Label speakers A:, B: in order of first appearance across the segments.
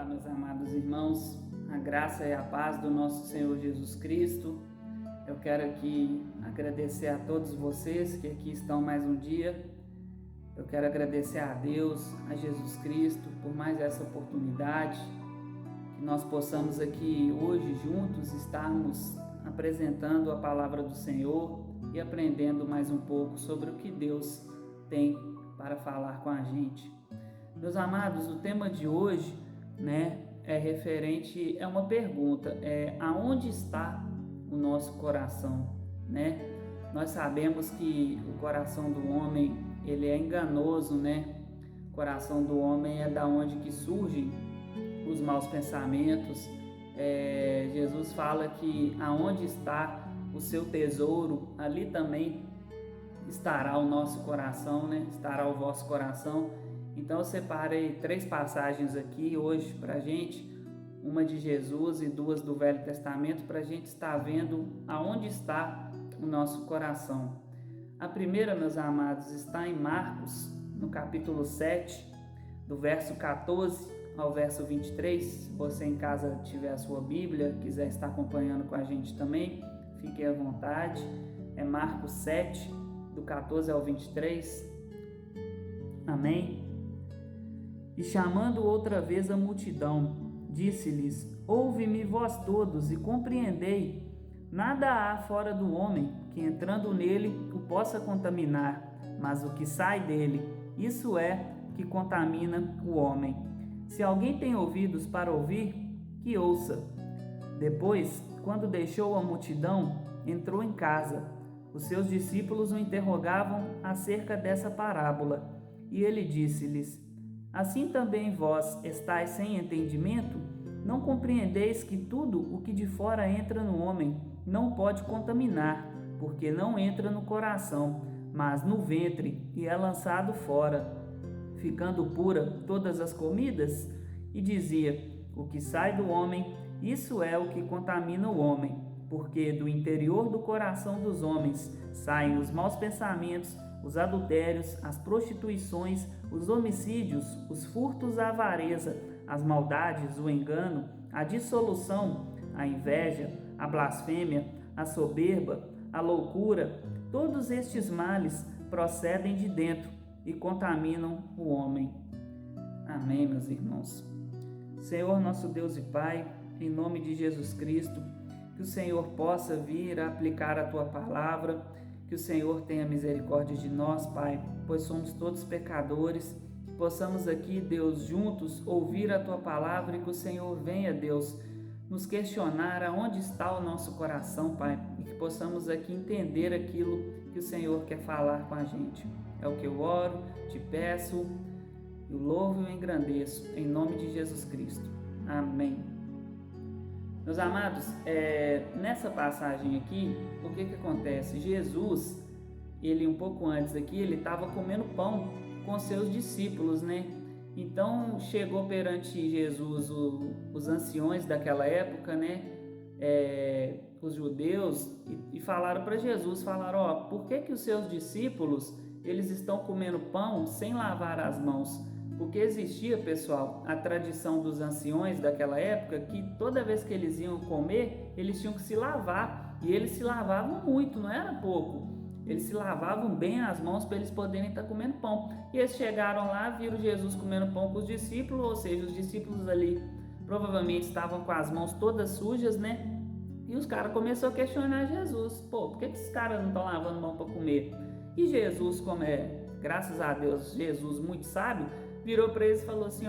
A: Olá, meus amados irmãos, a graça e a paz do nosso Senhor Jesus Cristo. Eu quero aqui agradecer a todos vocês que aqui estão mais um dia. Eu quero agradecer a Deus, a Jesus Cristo, por mais essa oportunidade, que nós possamos aqui hoje juntos estarmos apresentando a palavra do Senhor e aprendendo mais um pouco sobre o que Deus tem para falar com a gente. Meus amados, o tema de hoje, é uma pergunta, aonde está o nosso coração, Nós sabemos que o coração do homem, ele é enganoso, O coração do homem é da onde que surgem os maus pensamentos. Jesus fala que aonde está o seu tesouro, ali também estará o nosso coração, Estará o vosso coração. Então eu separei 3 passagens aqui hoje para a gente, uma de Jesus e 2 do Velho Testamento, para a gente estar vendo aonde está o nosso coração. A primeira, meus amados, está em Marcos, no capítulo 7, do verso 14 ao verso 23. Se você em casa tiver a sua Bíblia, quiser estar acompanhando com a gente também, fique à vontade. É Marcos 7, do 14 ao 23. Amém? E chamando outra vez a multidão, disse-lhes: Ouve-me vós todos e compreendei. Nada há fora do homem que entrando nele o possa contaminar, mas o que sai dele, isso é que contamina o homem. Se alguém tem ouvidos para ouvir, que ouça. Depois, quando deixou a multidão, entrou em casa. Os seus discípulos o interrogavam acerca dessa parábola, e ele disse-lhes: Assim também vós estáis sem entendimento? Não compreendeis que tudo o que de fora entra no homem não pode contaminar, porque não entra no coração, mas no ventre e é lançado fora, ficando pura todas as comidas? E dizia: O que sai do homem, isso é o que contamina o homem, porque do interior do coração dos homens saem os maus pensamentos, os adultérios, as prostituições, os homicídios, os furtos, a avareza, as maldades, o engano, a dissolução, a inveja, a blasfêmia, a soberba, a loucura. Todos estes males procedem de dentro e contaminam o homem. Amém, meus irmãos. Senhor, nosso Deus e Pai, em nome de Jesus Cristo, que o Senhor possa vir a aplicar a Tua palavra, que o Senhor tenha misericórdia de nós, Pai, pois somos todos pecadores, que possamos aqui, Deus, juntos ouvir a Tua palavra e que o Senhor venha, Deus, nos questionar aonde está o nosso coração, Pai, e que possamos aqui entender aquilo que o Senhor quer falar com a gente. É o que eu oro, te peço, eu louvo e eu engrandeço, em nome de Jesus Cristo. Amém. Meus amados, nessa passagem aqui, o que acontece? Jesus, ele um pouco antes aqui, ele estava comendo pão com seus discípulos, Então chegou perante Jesus os anciões daquela época, os judeus, e falaram para Jesus, falaram: por que os seus discípulos, eles estão comendo pão sem lavar as mãos? Porque existia, pessoal, a tradição dos anciões daquela época que toda vez que eles iam comer, eles tinham que se lavar. E eles se lavavam muito, não era pouco. Eles se lavavam bem as mãos para eles poderem estar comendo pão. E eles chegaram lá, viram Jesus comendo pão com os discípulos, ou seja, os discípulos ali provavelmente estavam com as mãos todas sujas, E os caras começaram a questionar Jesus. Por que esses caras não estão lavando mão para comer? E Jesus, graças a Deus, Jesus muito sábio, virou para eles e falou assim: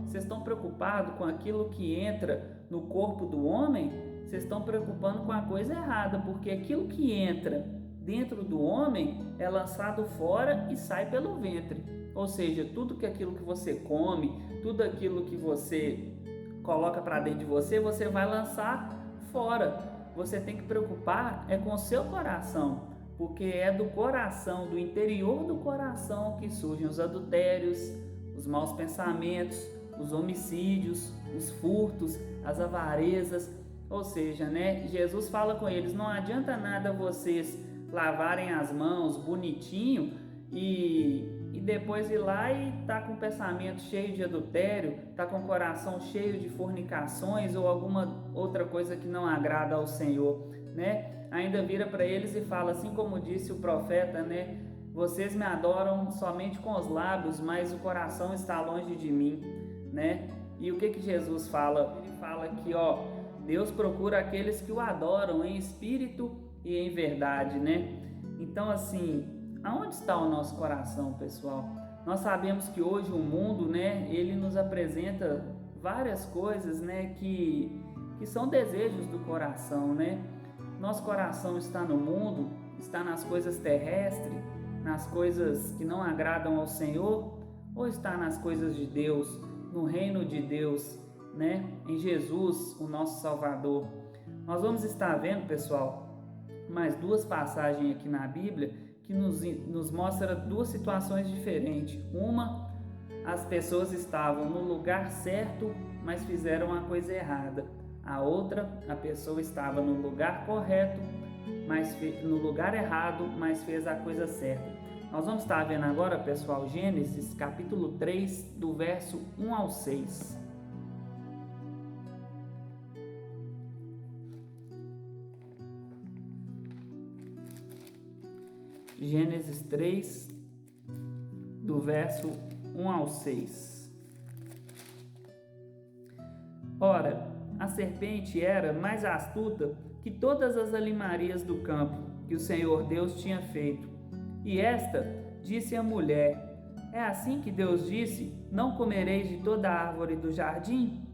A: vocês estão preocupados com aquilo que entra no corpo do homem? Vocês estão preocupando com a coisa errada, porque aquilo que entra dentro do homem é lançado fora e sai pelo ventre. Ou seja, tudo aquilo que você come, tudo aquilo que você coloca para dentro de você, você vai lançar fora. Você tem que preocupar com o seu coração, porque é do coração, do interior do coração que surgem os adultérios, os maus pensamentos, os homicídios, os furtos, as avarezas. Ou seja, Jesus fala com eles: não adianta nada vocês lavarem as mãos bonitinho e depois ir lá e tá com o pensamento cheio de adultério, tá com o coração cheio de fornicações ou alguma outra coisa que não agrada ao Senhor, né? Ainda vira para eles e fala, assim como disse o profeta, né? Vocês me adoram somente com os lábios, mas o coração está longe de mim, né? E o que Jesus fala? Ele fala que, ó, Deus procura aqueles que o adoram em espírito e em verdade, né? Então, assim, aonde está o nosso coração, pessoal? Nós sabemos que hoje o mundo, né, ele nos apresenta várias coisas, né, que são desejos do coração, né? Nosso coração está no mundo, está nas coisas terrestres, nas coisas que não agradam ao Senhor, ou está nas coisas de Deus, no reino de Deus, né? Em Jesus, o nosso Salvador. Nós vamos estar vendo, pessoal, mais duas passagens aqui na Bíblia que nos mostra duas situações diferentes. Uma, as pessoas estavam no lugar certo, mas fizeram a coisa errada. A outra, a pessoa estava no lugar correto, mas no lugar errado, mas fez a coisa certa. Nós vamos estar vendo agora, pessoal, Gênesis capítulo 3, do verso 1 ao 6. Gênesis 3, do verso 1 ao 6. Ora, a serpente era mais astuta que todas as alimarias do campo que o Senhor Deus tinha feito. E esta disse à mulher: é assim que Deus disse: não comereis de toda a árvore do jardim?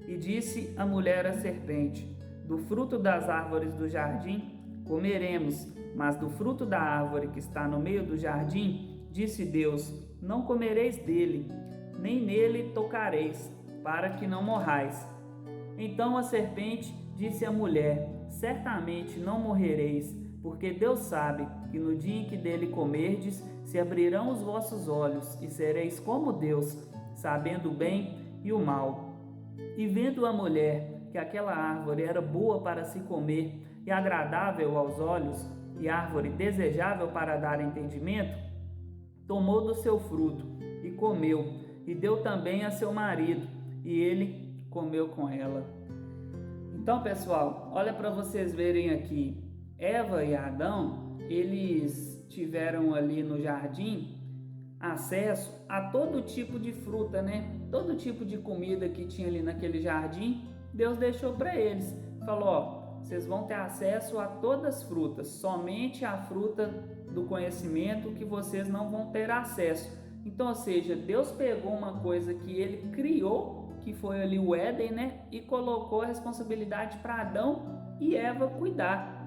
A: E disse a mulher à serpente: do fruto das árvores do jardim comeremos, mas do fruto da árvore que está no meio do jardim, disse Deus: não comereis dele, nem nele tocareis, para que não morrais. Então a serpente disse à mulher: certamente não morrereis, porque Deus sabe que no dia em que dele comerdes, se abrirão os vossos olhos, e sereis como Deus, sabendo o bem e o mal. E vendo a mulher que aquela árvore era boa para se comer, e agradável aos olhos, e árvore desejável para dar entendimento, tomou do seu fruto, e comeu, e deu também a seu marido, e ele comeu com ela. Então, pessoal, olha para vocês verem aqui. Eva e Adão, eles tiveram ali no jardim acesso a todo tipo de fruta, né? Todo tipo de comida que tinha ali naquele jardim, Deus deixou para eles. Falou, ó, vocês vão ter acesso a todas as frutas, somente a fruta do conhecimento que vocês não vão ter acesso. Então, ou seja, Deus pegou uma coisa que ele criou, que foi ali o Éden, né? E colocou a responsabilidade para Adão e Eva cuidar.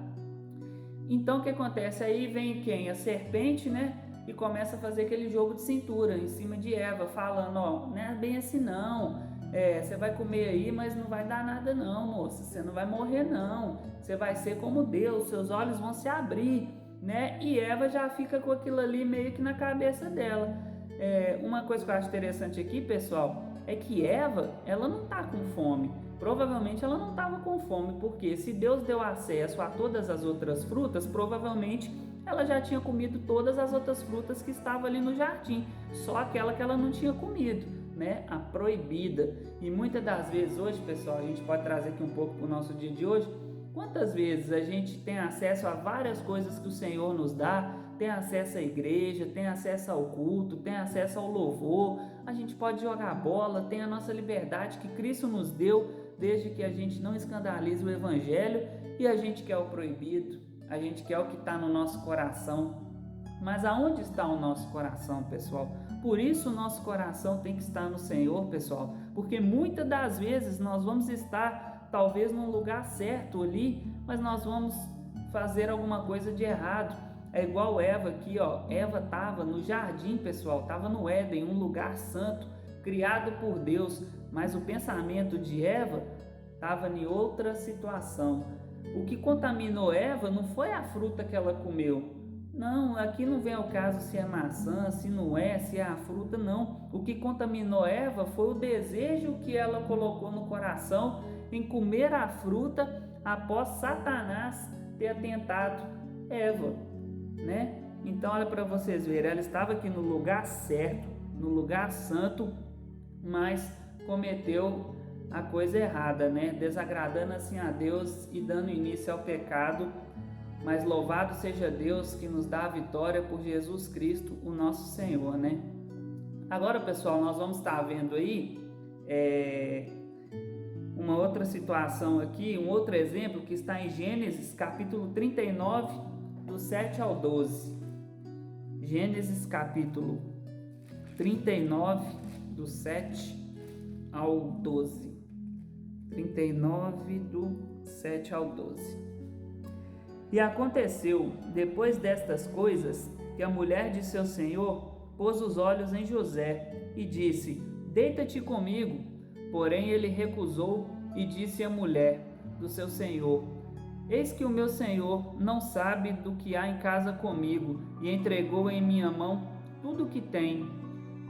A: Então o que acontece? Aí vem quem? A serpente, né? E começa a fazer aquele jogo de cintura em cima de Eva, falando, ó, não é bem assim não, você vai comer aí, mas não vai dar nada não, moça, você não vai morrer não, você vai ser como Deus, seus olhos vão se abrir, né? E Eva já fica com aquilo ali meio que na cabeça dela. Uma coisa que eu acho interessante aqui, pessoal, é que Eva, ela não tá com fome. Provavelmente ela não estava com fome, porque se Deus deu acesso a todas as outras frutas, provavelmente ela já tinha comido todas as outras frutas que estavam ali no jardim, só aquela que ela não tinha comido, né? A proibida. E muitas das vezes hoje, pessoal, a gente pode trazer aqui um pouco para o nosso dia de hoje, quantas vezes a gente tem acesso a várias coisas que o Senhor nos dá, tem acesso à igreja, tem acesso ao culto, tem acesso ao louvor, a gente pode jogar bola, tem a nossa liberdade que Cristo nos deu, desde que a gente não escandalize o Evangelho, e a gente quer o proibido, a gente quer o que está no nosso coração. Mas aonde está o nosso coração, pessoal? Por isso o nosso coração tem que estar no Senhor, pessoal, porque muitas das vezes nós vamos estar talvez num lugar certo ali, mas nós vamos fazer alguma coisa de errado. É igual Eva aqui, ó. Eva estava no jardim, pessoal, estava no Éden, um lugar santo, criado por Deus, mas o pensamento de Eva estava em outra situação. O que contaminou Eva não foi a fruta que ela comeu. Não, aqui não vem ao caso se é maçã, se não é, se é a fruta, não. O que contaminou Eva foi o desejo que ela colocou no coração em comer a fruta após Satanás ter tentado Eva, né? Então olha para vocês verem, ela estava aqui no lugar certo, no lugar santo, mas cometeu a coisa errada, né? Desagradando assim a Deus e dando início ao pecado. Mas louvado seja Deus que nos dá a vitória por Jesus Cristo, o nosso Senhor, né? Agora, pessoal, nós vamos estar vendo aí uma outra situação aqui, um outro exemplo que está em Gênesis capítulo 39, do 7 ao 12. Gênesis capítulo 39, do 7 ao 12. 39, do 7 ao 12. E aconteceu, depois destas coisas, que a mulher de seu senhor pôs os olhos em José e disse: Deita-te comigo. Porém ele recusou e disse à mulher do seu senhor: Eis que o meu senhor não sabe do que há em casa comigo, e entregou em minha mão tudo o que tem.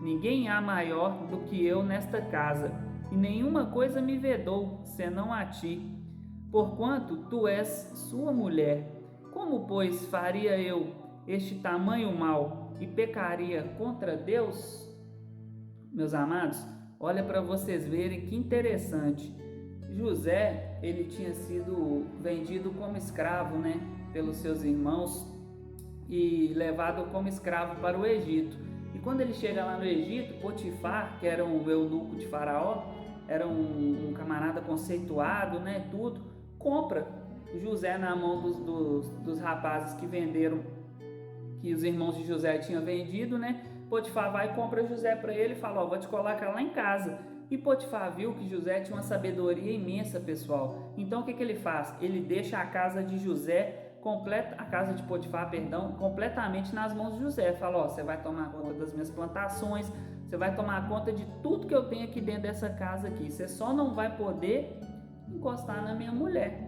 A: Ninguém há maior do que eu nesta casa, e nenhuma coisa me vedou, senão a ti, porquanto tu és sua mulher. Como, pois, faria eu este tamanho mal e pecaria contra Deus? Meus amados, olha para vocês verem que interessante. José, ele tinha sido vendido como escravo, né, pelos seus irmãos e levado como escravo para o Egito. E quando ele chega lá no Egito, Potifar, que era um eunuco de Faraó, era um camarada conceituado, né, tudo, compra José na mão dos rapazes que venderam, que os irmãos de José tinham vendido, né? Potifar vai e compra José para ele e fala: vou te colocar lá em casa. E Potifar viu que José tinha uma sabedoria imensa, pessoal. Então o que ele faz? Ele deixa a casa de José, a casa de Potifar, completamente nas mãos de José. Fala: você vai tomar conta das minhas plantações, você vai tomar conta de tudo que eu tenho aqui dentro dessa casa aqui. Você só não vai poder encostar na minha mulher.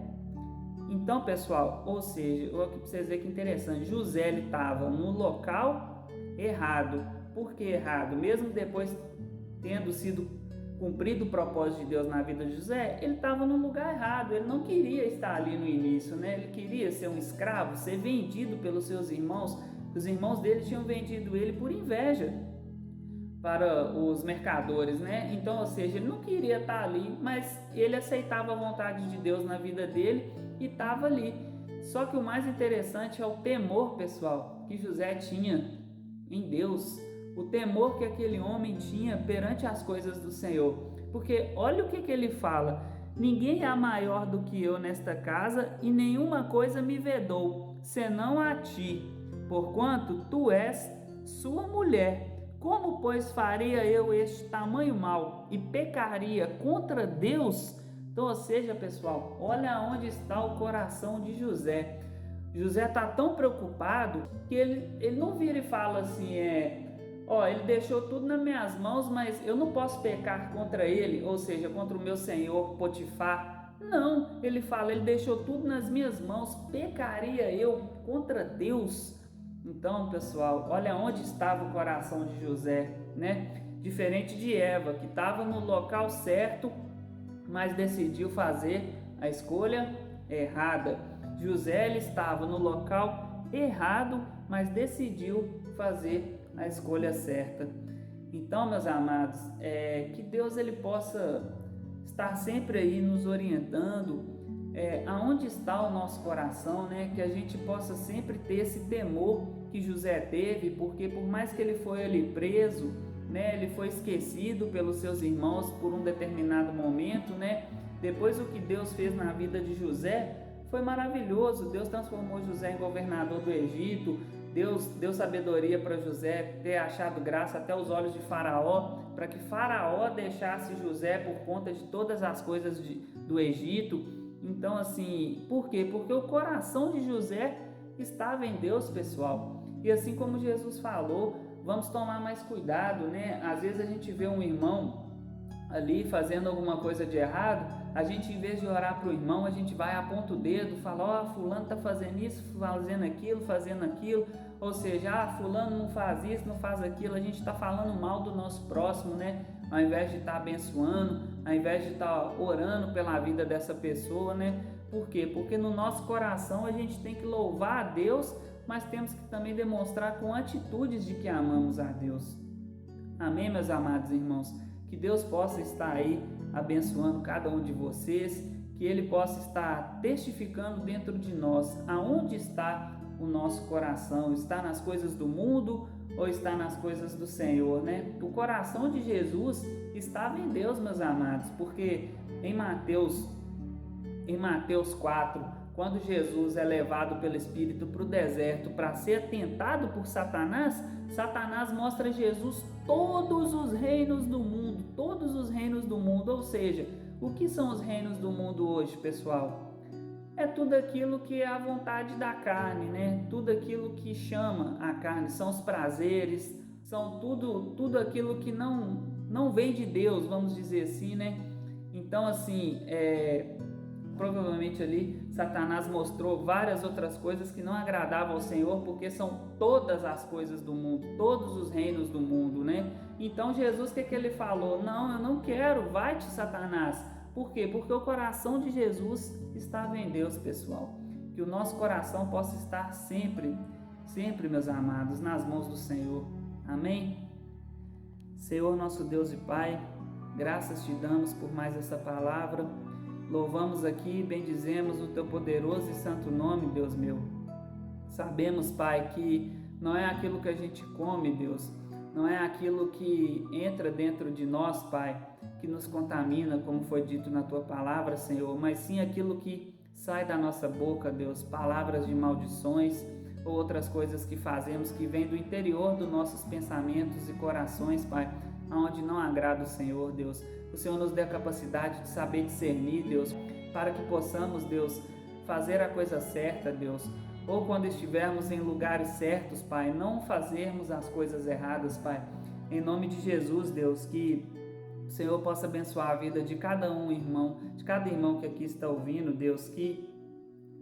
A: Então, pessoal, ou seja, olha aqui para vocês verem que interessante, José ele estava no local errado. Por que errado? Mesmo depois tendo sido cumprido o propósito de Deus na vida de José, ele estava no lugar errado. Ele não queria estar ali no início, né? Ele queria ser um escravo, ser vendido pelos seus irmãos. Os irmãos dele tinham vendido ele por inveja para os mercadores, né? Então, ou seja, ele não queria estar ali, mas ele aceitava a vontade de Deus na vida dele e estava ali. Só que o mais interessante é o temor, pessoal, que José tinha em Deus, o temor que aquele homem tinha perante as coisas do Senhor. Porque olha o que ele fala: ninguém há maior do que eu nesta casa, e nenhuma coisa me vedou, senão a ti, porquanto tu és sua mulher. Como, pois, faria eu este tamanho mal e pecaria contra Deus? Então, ou seja, pessoal, olha onde está o coração de José. José está tão preocupado que ele não vira e fala assim, ele deixou tudo nas minhas mãos, mas eu não posso pecar contra ele, ou seja, contra o meu senhor Potifar. Não, ele fala: ele deixou tudo nas minhas mãos, pecaria eu contra Deus? Então, pessoal, olha onde estava o coração de José, né? Diferente de Eva, que estava no local certo, mas decidiu fazer a escolha errada. José, ele estava no local errado, mas decidiu fazer a escolha certa. Então, meus amados, que Deus ele possa estar sempre aí nos orientando, aonde está o nosso coração, né? Que a gente possa sempre ter esse temor que José teve, porque por mais que ele foi ali preso, né? Ele foi esquecido pelos seus irmãos por um determinado momento, né? Depois o que Deus fez na vida de José foi maravilhoso. Deus transformou José em governador do Egito. Deus deu sabedoria para José ter achado graça até os olhos de Faraó, para que Faraó deixasse José por conta de todas as coisas do Egito. Então, assim, por quê? Porque o coração de José estava em Deus, pessoal. E assim como Jesus falou, vamos tomar mais cuidado, né? Às vezes a gente vê um irmão ali fazendo alguma coisa de errado, a gente, em vez de orar para o irmão, a gente vai, aponta o dedo, fala: fulano está fazendo isso, fazendo aquilo, ou seja, fulano não faz isso, não faz aquilo. A gente está falando mal do nosso próximo, né? Ao invés de estar abençoando, ao invés de estar orando pela vida dessa pessoa, né? Por quê? Porque no nosso coração a gente tem que louvar a Deus, mas temos que também demonstrar com atitudes de que amamos a Deus. Amém, meus amados irmãos? Que Deus possa estar aí abençoando cada um de vocês, que Ele possa estar testificando dentro de nós aonde está o nosso coração, está nas coisas do mundo ou está nas coisas do Senhor, né? O coração de Jesus estava em Deus, meus amados, porque em Mateus 4, quando Jesus é levado pelo Espírito para o deserto para ser tentado por Satanás, Satanás mostra a Jesus todos os reinos do mundo, ou seja, o que são os reinos do mundo hoje, pessoal? É tudo aquilo que é a vontade da carne, né? Tudo aquilo que chama a carne, são os prazeres, são tudo aquilo que não vem de Deus, vamos dizer assim, né? Então, assim, provavelmente ali Satanás mostrou várias outras coisas que não agradavam ao Senhor, porque são todas as coisas do mundo, todos os reinos do mundo, né? Então Jesus, o que ele falou? Não, eu não quero, vai-te, Satanás. Por quê? Porque o coração de Jesus estava em Deus, pessoal. Que o nosso coração possa estar sempre, meus amados, nas mãos do Senhor. Amém? Senhor, nosso Deus e Pai, graças te damos por mais essa palavra. Louvamos aqui e bendizemos o teu poderoso e santo nome, Deus meu. Sabemos, Pai, que não é aquilo que a gente come, Deus, não é aquilo que entra dentro de nós, Pai, que nos contamina, como foi dito na tua palavra, Senhor, mas sim aquilo que sai da nossa boca, Deus, palavras de maldições ou outras coisas que fazemos que vêm do interior dos nossos pensamentos e corações, Pai, aonde não agrada o Senhor, Deus. O Senhor nos dê a capacidade de saber discernir, Deus, para que possamos, Deus, fazer a coisa certa, Deus, ou quando estivermos em lugares certos, Pai, não fazermos as coisas erradas, Pai. Em nome de Jesus, Deus, que o Senhor possa abençoar a vida de cada um, irmão, de cada irmão que aqui está ouvindo, Deus, que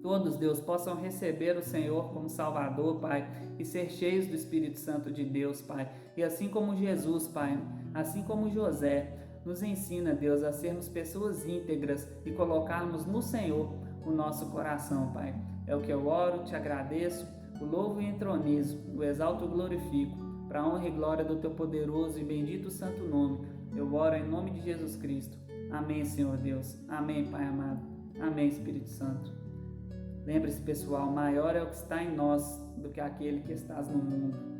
A: todos, Deus, possam receber o Senhor como Salvador, Pai, e ser cheios do Espírito Santo de Deus, Pai. E assim como Jesus, Pai, assim como José, nos ensina, Deus, a sermos pessoas íntegras e colocarmos no Senhor o nosso coração, Pai. É o que eu oro, te agradeço, o louvo e entronizo, o exalto e glorifico, para a honra e glória do teu poderoso e bendito santo nome. Eu oro em nome de Jesus Cristo. Amém, Senhor Deus. Amém, Pai amado. Amém, Espírito Santo. Lembre-se, pessoal, maior é o que está em nós do que aquele que estás no mundo.